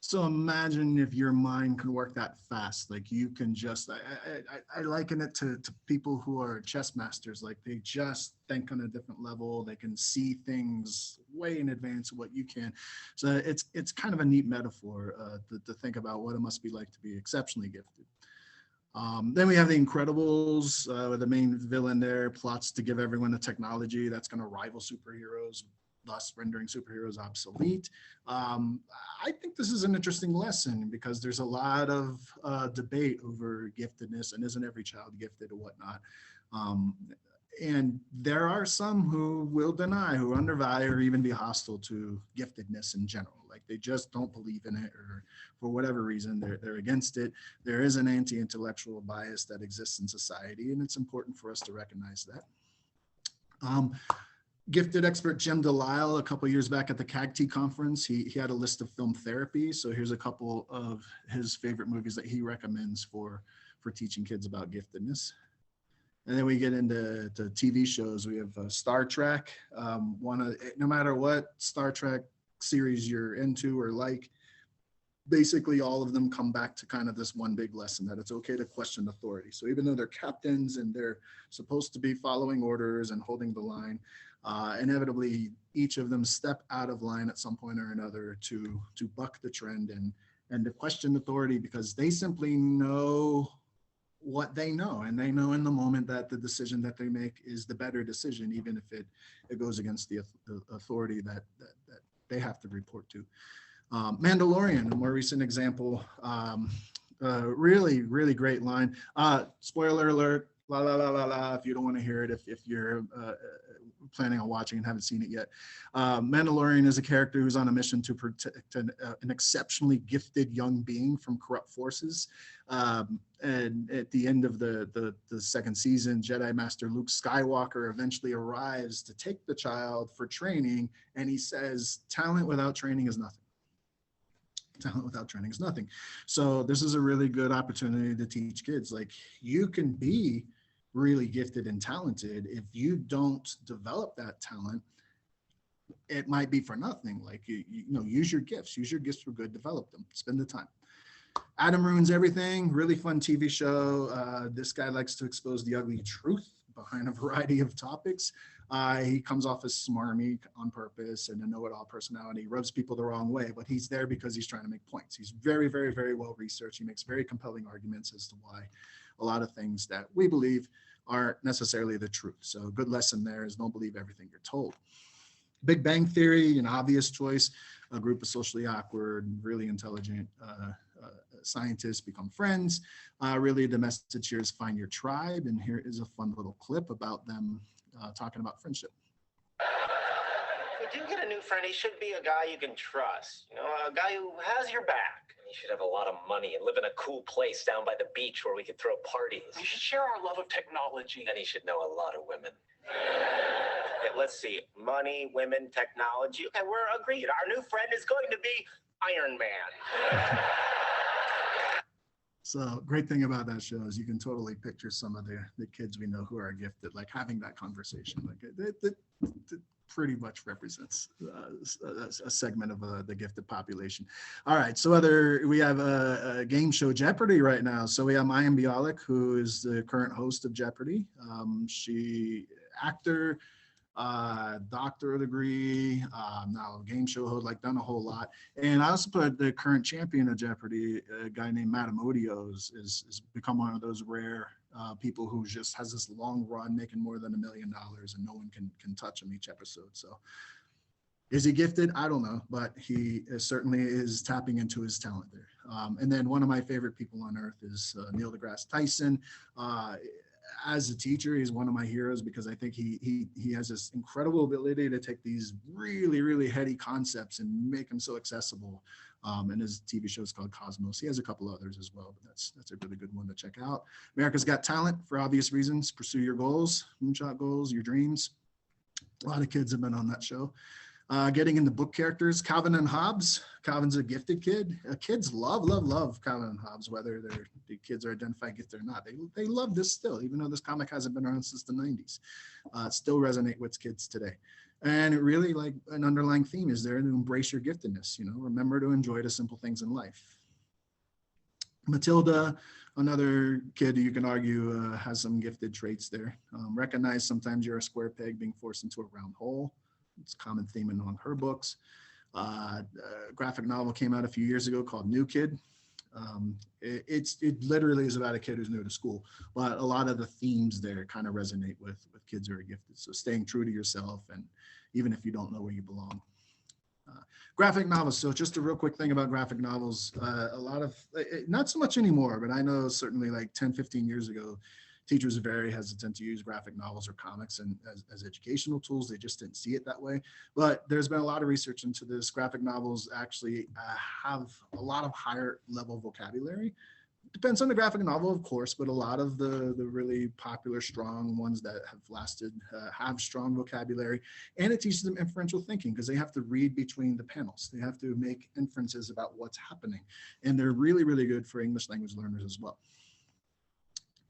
So imagine if your mind can work that fast, like you can just, I liken it to people who are chess masters, like they just think on a different level. They can see things way in advance of what you can. So it's kind of a neat metaphor to think about what it must be like to be exceptionally gifted. Then we have The Incredibles, where the main villain there plots to give everyone a technology that's going to rival superheroes, thus rendering superheroes obsolete. I think this is an interesting lesson because there's a lot of debate over giftedness and isn't every child gifted or whatnot. And there are some who will deny, who undervalue or even be hostile to giftedness in general. Like they just don't believe in it, or for whatever reason, they're against it. There is an anti-intellectual bias that exists in society, and it's important for us to recognize that. Gifted expert Jim Delisle, a couple of years back at the CAGT conference, he had a list of film therapy. So here's a couple of his favorite movies that he recommends for teaching kids about giftedness. And then we get into TV shows. We have Star Trek. No matter what Star Trek series you're into or like, basically all of them come back to kind of this one big lesson that it's okay to question authority. So even though they're captains and they're supposed to be following orders and holding the line, inevitably each of them step out of line at some point or another to buck the trend and to question authority, because they simply know what they know, and they know in the moment that the decision that they make is the better decision, even if it goes against the authority that they have to report to. Mandalorian, a more recent example, really, really great line. Spoiler alert, la la la la la, if you don't want to hear it, if you're planning on watching and haven't seen it yet. Mandalorian is a character who's on a mission to protect an exceptionally gifted young being from corrupt forces. And at the end of the second season, Jedi Master Luke Skywalker eventually arrives to take the child for training, and he says, talent without training is nothing. Talent without training is nothing. So this is a really good opportunity to teach kids, like, you can be really gifted and talented. If you don't develop that talent, it might be for nothing. Like, you know, use your gifts for good, develop them, spend the time. Adam Ruins Everything, really fun TV show. This guy likes to expose the ugly truth behind a variety of topics. He comes off as smarmy on purpose and a know-it-all personality, rubs people the wrong way, but he's there because he's trying to make points. He's very, very, very well researched. He makes very compelling arguments as to why a lot of things that we believe aren't necessarily the truth. So a good lesson there is don't believe everything you're told. Big Bang Theory, an obvious choice. A group of socially awkward, really intelligent scientists become friends. Really, the message here is find your tribe. And here is a fun little clip about them talking about friendship. If you do get a new friend, he should be a guy you can trust. You know, a guy who has your back. He should have a lot of money and live in a cool place down by the beach where we could throw parties. We should share our love of technology. And he should know a lot of women. Okay, let's see. Money, women, technology. Okay, we're agreed. Our new friend is going to be Iron Man. So great thing about that show is you can totally picture some of the kids we know who are gifted, like having that conversation. Like it pretty much represents a segment of the gifted population. All right, so we have a game show Jeopardy right now. So we have Mayim Bialik, who is the current host of Jeopardy. She actor, doctorate degree, now game show host, like done a whole lot. And I also put the current champion of Jeopardy, a guy named Madam Odio, is become one of those rare people who just has this long run making more than $1 million and no one can touch him each episode. So is he gifted? I don't know, but he certainly is tapping into his talent there. And then one of my favorite people on earth is Neil deGrasse Tyson. As a teacher, he's one of my heroes because I think he has this incredible ability to take these really, really heady concepts and make them so accessible. And his TV show is called Cosmos. He has a couple others as well, but that's a really good one to check out. America's Got Talent, for obvious reasons. Pursue your goals, moonshot goals, your dreams. A lot of kids have been on that show. Getting into book characters, Calvin and Hobbes. Calvin's a gifted kid. Kids love Calvin and Hobbes, whether the kids are identified gifted or not. They love this still, even though this comic hasn't been around since the 90s. Still resonate with kids today. And it really, like, an underlying theme is there to embrace your giftedness, you know, remember to enjoy the simple things in life. Matilda, another kid you can argue has some gifted traits there. Recognize sometimes you're a square peg being forced into a round hole. It's a common theme among her books. Graphic novel came out a few years ago called New Kid. It literally is about a kid who's new to school, but a lot of the themes there kind of resonate with kids who are gifted. So staying true to yourself, and even if you don't know where you belong. Graphic novels. So just a real quick thing about graphic novels. A lot of, not so much anymore, but I know certainly like 10, 15 years ago, teachers are very hesitant to use graphic novels or comics and as educational tools. They just didn't see it that way. But there's been a lot of research into this. Graphic novels actually have a lot of higher level vocabulary. Depends on the graphic novel, of course, but a lot of the really popular, strong ones that have lasted have strong vocabulary. And it teaches them inferential thinking because they have to read between the panels. They have to make inferences about what's happening. And they're really, really good for English language learners as well.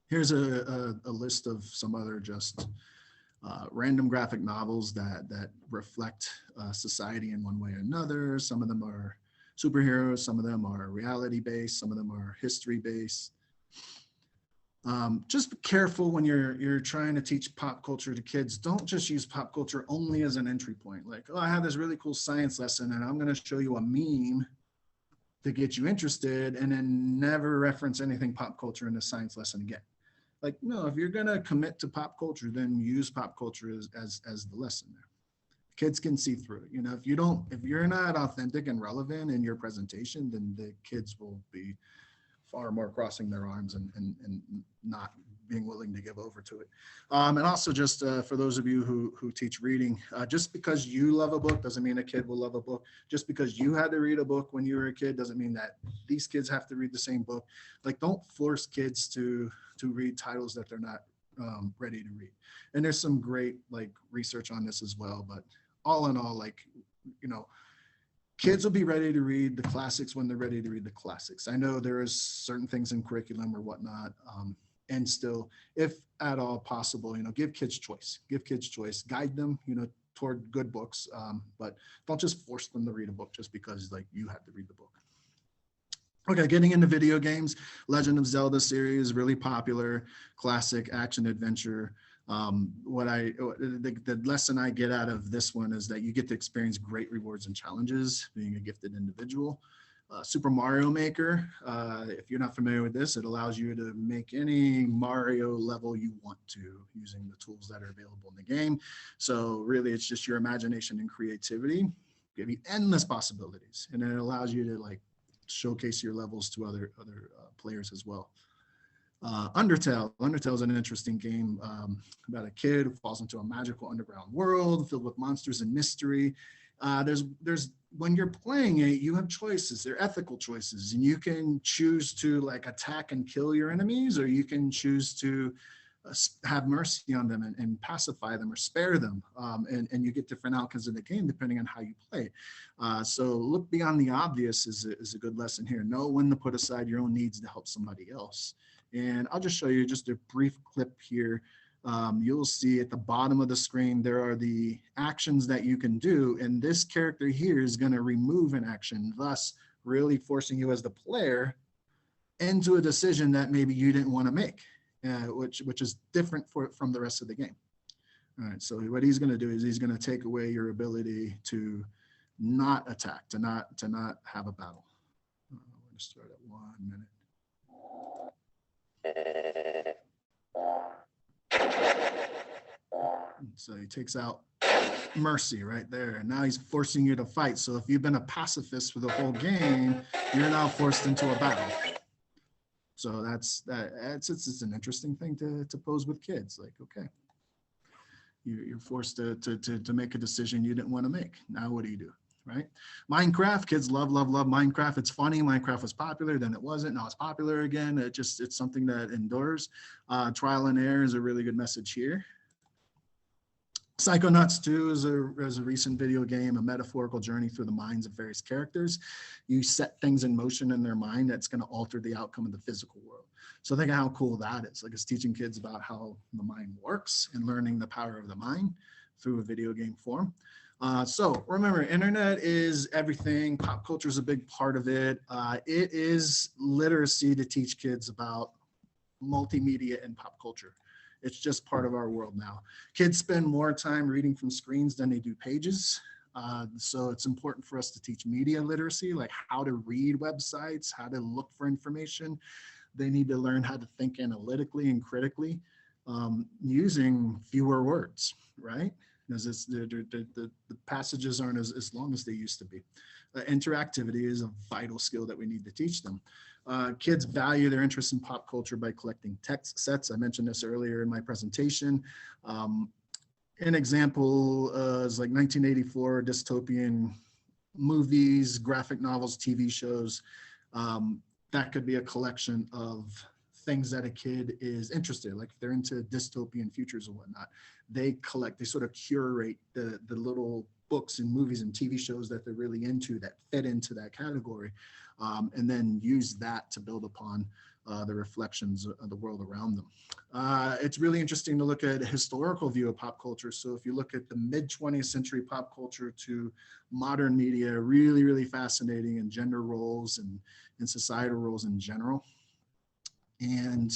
Here's a list of some other just random graphic novels that reflect society in one way or another. Some of them are superheroes, some of them are reality-based, some of them are history-based. Just be careful when you're trying to teach pop culture to kids. Don't just use pop culture only as an entry point. Like, oh, I have this really cool science lesson and I'm gonna show you a meme to get you interested, and then never reference anything pop culture in the science lesson again. Like, no, if you're gonna commit to pop culture, then use pop culture as the lesson there. Kids can see through it. You know, if you're not authentic and relevant in your presentation, then the kids will be far more crossing their arms and not being willing to give over to it. And also just for those of you who teach reading, just because you love a book doesn't mean a kid will love a book. Just because you had to read a book when you were a kid doesn't mean that these kids have to read the same book. Like, don't force kids to read titles that they're not ready to read. And there's some great like research on this as well, but all in all, like, you know, kids will be ready to read the classics when they're ready to read the classics. I know there is certain things in curriculum or whatnot, and still, if at all possible, you know, give kids choice, guide them, you know, toward good books, but don't just force them to read a book just because like you have to read the book. Okay, getting into video games, Legend of Zelda series, really popular, classic action adventure. The lesson I get out of this one is that you get to experience great rewards and challenges being a gifted individual. Super Mario Maker, if you're not familiar with this, it allows you to make any Mario level you want to using the tools that are available in the game. So really it's just your imagination and creativity, give you endless possibilities, and it allows you to like showcase your levels to other players as well. Undertale is an interesting game about a kid who falls into a magical underground world filled with monsters and mystery. There's when you're playing it, you have choices. They're ethical choices, and you can choose to like attack and kill your enemies, or you can choose to have mercy on them and pacify them or spare them, and you get different outcomes in the game depending on how you play. So look beyond the obvious is a good lesson here. Know when to put aside your own needs to help somebody else. And I'll just show you just a brief clip here. You'll see at the bottom of the screen, there are the actions that you can do. And this character here is going to remove an action, thus really forcing you as the player into a decision that maybe you didn't want to make, which is different from the rest of the game. All right, so what he's going to do is he's going to take away your ability to not attack, to not have a battle. I'm going to start at 1 minute. So he takes out mercy right there. And now he's forcing you to fight. So if you've been a pacifist for the whole game, you're now forced into a battle. So it's an interesting thing to pose with kids. Like, okay, you're forced to make a decision you didn't want to make. Now what do you do? Right? Minecraft, kids love Minecraft. It's funny. Minecraft was popular, then it wasn't. Now it's popular again. It's something that endures. Trial and error is a really good message here. Psychonauts 2 is a recent video game, a metaphorical journey through the minds of various characters. You set things in motion in their mind that's going to alter the outcome of the physical world. So think of how cool that is. Like, it's teaching kids about how the mind works and learning the power of the mind through a video game form. So remember, internet is everything. Pop culture is a big part of it. It is literacy to teach kids about multimedia and pop culture. It's just part of our world now. Kids spend more time reading from screens than they do pages. So it's important for us to teach media literacy, like how to read websites, how to look for information. They need to learn how to think analytically and critically using fewer words, right? Because the passages aren't as long as they used to be. Interactivity is a vital skill that we need to teach them. Kids value their interest in pop culture by collecting text sets. I mentioned this earlier in my presentation. An example is like 1984 dystopian movies, graphic novels, TV shows. That could be a collection of things that a kid is interested in. Like if they're into dystopian futures and whatnot, they sort of curate the little books and movies and TV shows that they're really into that fit into that category, and then use that to build upon the reflections of the world around them. It's really interesting to look at a historical view of pop culture. So if you look at the mid 20th century pop culture to modern media, really, really fascinating, and gender roles and societal roles in general. And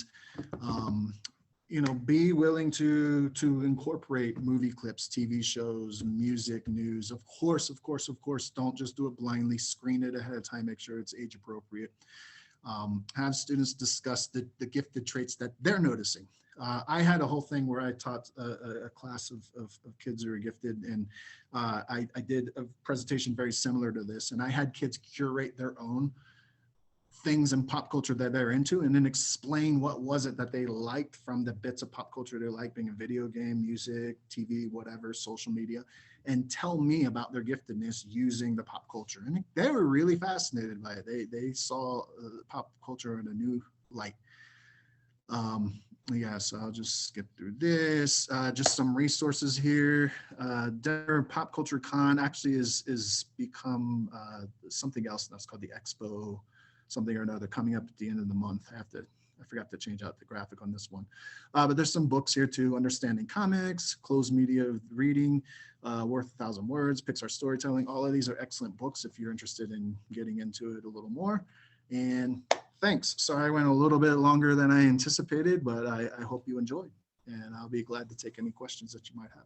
be willing to incorporate movie clips, TV shows, music, news. Of course, don't just do it blindly. Screen it ahead of time. Make sure it's age appropriate. Have students discuss the gifted traits that they're noticing. I had a whole thing where I taught a class of kids who are gifted, and I did a presentation very similar to this, and I had kids curate their own things in pop culture that they're into, and then explain what was it that they liked from the bits of pop culture they like, being a video game, music, TV, whatever, social media, and tell me about their giftedness using the pop culture. And they were really fascinated by it. They saw pop culture in a new light. Yeah, so I'll just skip through this. Just some resources here. Denver Pop Culture Con actually is become something else that's called the Expo something or another, coming up at the end of the month. I forgot to change out the graphic on this one. But there's some books here too: Understanding Comics, Closed Media Reading, Worth 1,000 Words, Pixar Storytelling. All of these are excellent books if you're interested in getting into it a little more. And thanks. Sorry I went a little bit longer than I anticipated, but I hope you enjoyed. And I'll be glad to take any questions that you might have.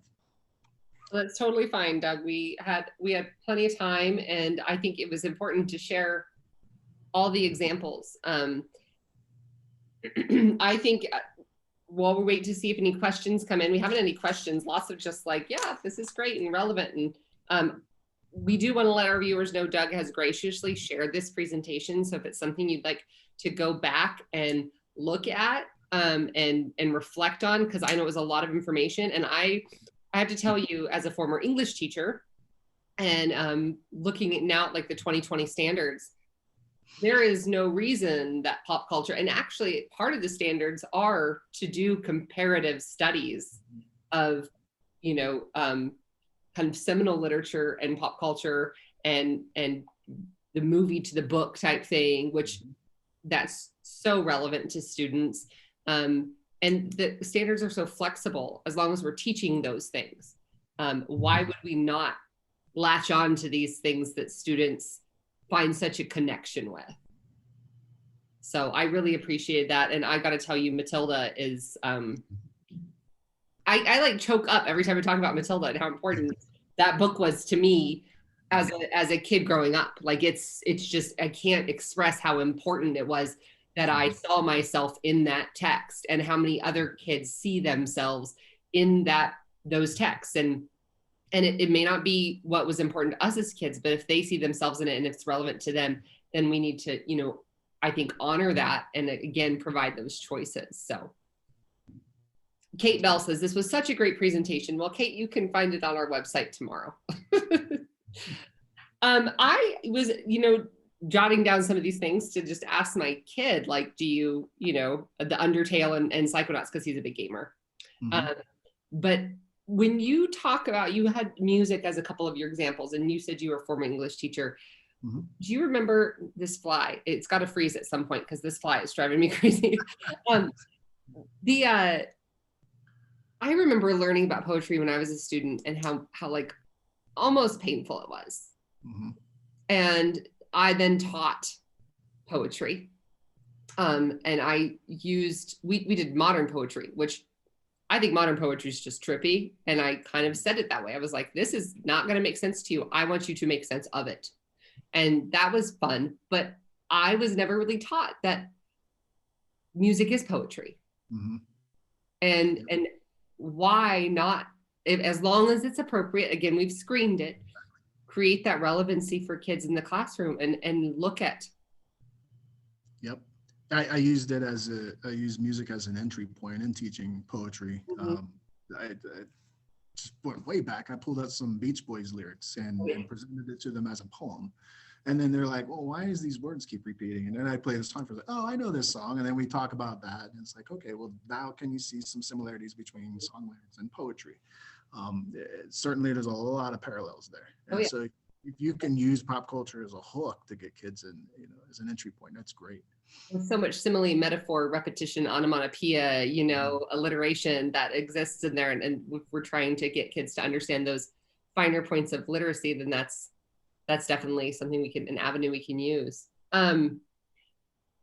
That's totally fine, Doug. We had plenty of time, and I think it was important to share all the examples. I think while we wait to see if any questions come in, we haven't any questions, lots of just like, yeah, this is great and relevant. And we do want to let our viewers know Doug has graciously shared this presentation. So if it's something you'd like to go back and look at and reflect on, because I know it was a lot of information. And I have to tell you, as a former English teacher and looking at now at like the 2020 standards, there is no reason that pop culture, and actually part of the standards are to do comparative studies of, kind of seminal literature and pop culture and the movie to the book type thing, which that's so relevant to students. And the standards are so flexible as long as we're teaching those things. Why would we not latch on to these things that students find such a connection with? So I really appreciate that. And I got to tell you, Matilda is, I like choke up every time I talk about Matilda and how important that book was to me as a kid growing up. Like it's just, I can't express how important it was that I saw myself in that text and how many other kids see themselves in those texts. And And it may not be what was important to us as kids, but if they see themselves in it and it's relevant to them, then we need to, I think, honor that and again, provide those choices. So Kate Bell says, this was such a great presentation. Well, Kate, you can find it on our website tomorrow. I was, jotting down some of these things to just ask my kid, like, do you, the Undertale and Psychonauts, because he's a big gamer. But when you talk about, you had music as a couple of your examples, and you said you were a former English teacher. Do you remember this fly? It's got to freeze at some point because this fly is driving me crazy. I remember learning about poetry when I was a student and how like almost painful it was. And I then taught poetry. And I used, we did modern poetry, which I think modern poetry is just trippy. And I kind of said it that way. I was like, this is not going to make sense to you. I want you to make sense of it. And that was fun. But I was never really taught that music is poetry. And why not, as long as it's appropriate, again, we've screened it, create that relevancy for kids in the classroom and look at. Yep. I used it I used music as an entry point in teaching poetry. I just went way back. I pulled out some Beach Boys lyrics and presented it to them as a poem. And then they're like, well, why does these words keep repeating? And then I play this song for like, oh, I know this song. And then we talk about that. And it's like, okay, well, now can you see some similarities between song lyrics and poetry? Certainly there's a lot of parallels there. And so if you can use pop culture as a hook to get kids in, as an entry point, that's great. There's so much simile, metaphor, repetition, onomatopoeia, alliteration that exists in there. And if we're trying to get kids to understand those finer points of literacy, then that's definitely something an avenue we can use.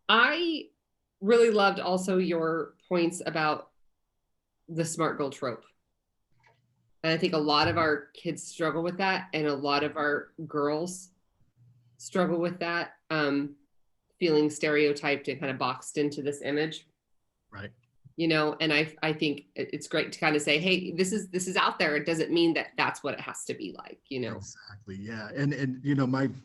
I really loved also your points about the smart girl trope. And I think a lot of our kids struggle with that. And a lot of our girls struggle with that, feeling stereotyped and kind of boxed into this image. Right. And I think it's great to kind of say, hey, this is out there. It doesn't mean that that's what it has to be like, Exactly. Yeah. And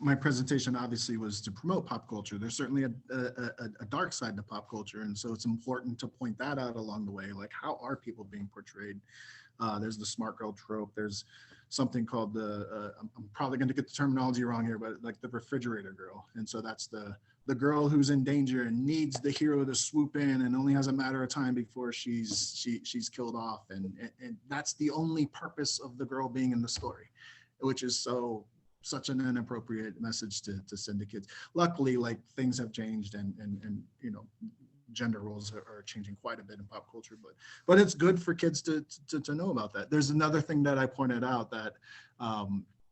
my presentation obviously was to promote pop culture. There's certainly a dark side to pop culture. And so it's important to point that out along the way. Like, how are people being portrayed? There's the smart girl trope. There's something called I'm probably going to get the terminology wrong here, but like the refrigerator girl. And so that's the girl who's in danger and needs the hero to swoop in and only has a matter of time before she's killed off. And that's the only purpose of the girl being in the story, which is such an inappropriate message to send to kids. Luckily, like, things have changed and gender roles are changing quite a bit in pop culture, but it's good for kids to know about that. There's another thing that I pointed out, that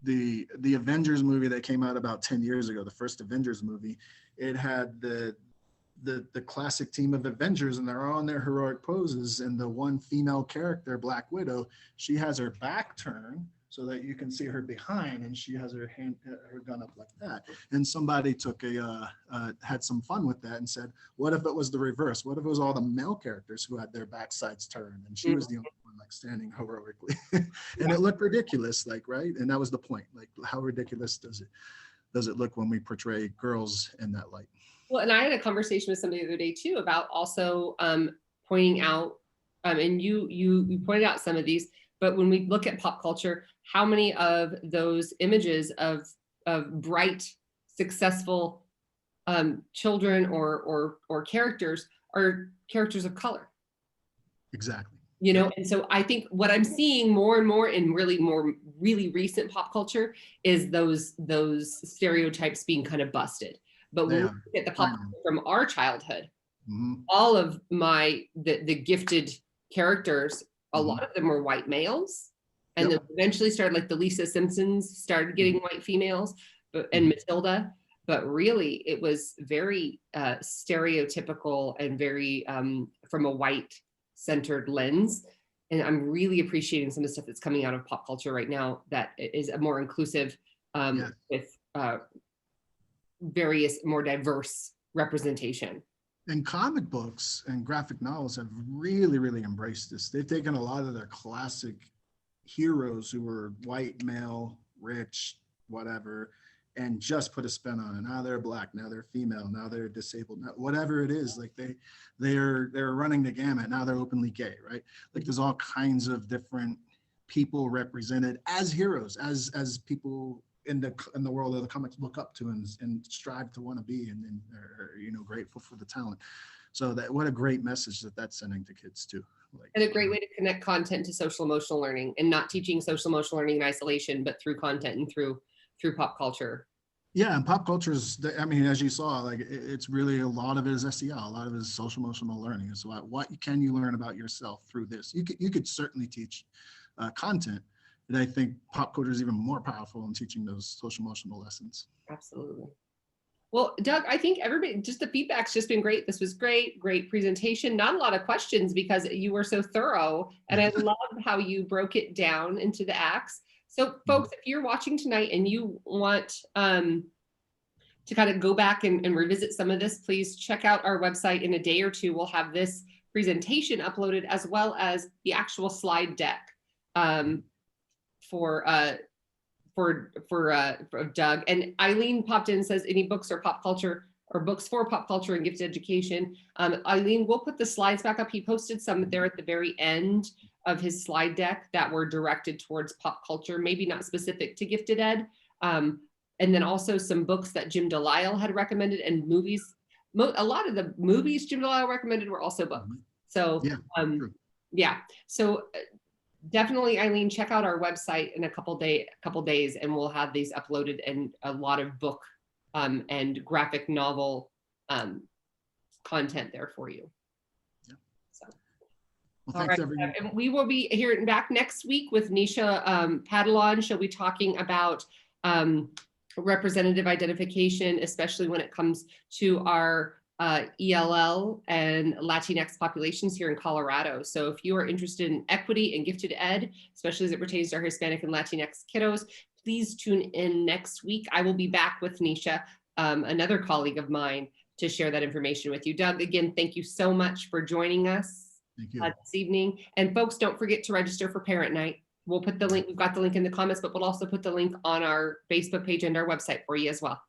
the Avengers movie that came out about 10 years ago, the first Avengers movie, it had the classic team of Avengers, and they're all in their heroic poses, and the one female character, Black Widow, she has her back turned so that you can see her behind, and she has her gun up like that. And somebody had some fun with that and said, what if it was the reverse? What if it was all the male characters who had their backsides turned, and she was the only one like standing heroically? And it looked ridiculous, like, right? And that was the point. Like, how ridiculous does it look when we portray girls in that light? Well, and I had a conversation with somebody the other day too about also pointing out, and you pointed out some of these, but when we look at pop culture, how many of those images of bright, successful children or characters are characters of color? Exactly. And so I think what I'm seeing more and more in really recent pop culture is those stereotypes being kind of busted. But when we look at the pop culture from our childhood, all of the gifted characters, a lot of them were white males, and then eventually started, like the Lisa Simpsons started getting white females, and Matilda. But really, it was very stereotypical and very from a white-centered lens. And I'm really appreciating some of the stuff that's coming out of pop culture right now that is a more inclusive with various more diverse representation. And comic books and graphic novels have really, really embraced this. They've taken a lot of their classic heroes who were white, male, rich, whatever, and just put a spin on it. Now they're Black, now they're female, now they're disabled, now, whatever it is, like they're running the gamut. Now they're openly gay, right? Like there's all kinds of different people represented as heroes, as people in the world of the comics look up to and strive to want to be, and are, you know, grateful for the talent. So that, what a great message that's sending to kids too. Like, And a great way to connect content to social emotional learning, and not teaching social emotional learning in isolation, but through content and through pop culture. Yeah, and pop culture is, I mean, as you saw, like it's really, a lot of it is SEL, a lot of it is social emotional learning. It's what can you learn about yourself through this? You could certainly teach content, and I think pop culture is even more powerful in teaching those social emotional lessons. Absolutely. Well, Doug, I think everybody, just the feedback's just been great. This was great presentation. Not a lot of questions because you were so thorough, and I love how you broke it down into the acts. So folks, if you're watching tonight and you want to kind of go back and revisit some of this, please check out our website. In a day or two, we'll have this presentation uploaded, as well as the actual slide deck for Doug. And Eileen popped in and says, any books or pop culture, or books for pop culture and gifted education. Eileen, we'll put the slides back up. He posted some there at the very end of his slide deck that were directed towards pop culture, maybe not specific to gifted ed. And then also some books that Jim Delisle had recommended, and movies. A lot of the movies Jim Delisle recommended were also books. So yeah, so definitely, Eileen, check out our website in a couple days, and we'll have these uploaded, and a lot of book and graphic novel content there for you. Yeah. So, well, thanks, everyone. And we will be here back next week with Nisha Padalon. She'll be talking about representative identification, especially when it comes to our ELL and Latinx populations here in Colorado. So if you are interested in equity and gifted ed, especially as it pertains to our Hispanic and Latinx kiddos, please tune in next week. I will be back with Nisha, another colleague of mine, to share that information with you. Doug, again, thank you so much for joining us this evening. And folks, don't forget to register for Parent Night. We'll put the link, we've got the link in the comments, but we'll also put the link on our Facebook page and our website for you as well.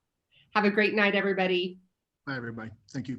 Have a great night, everybody. Bye, everybody. Thank you.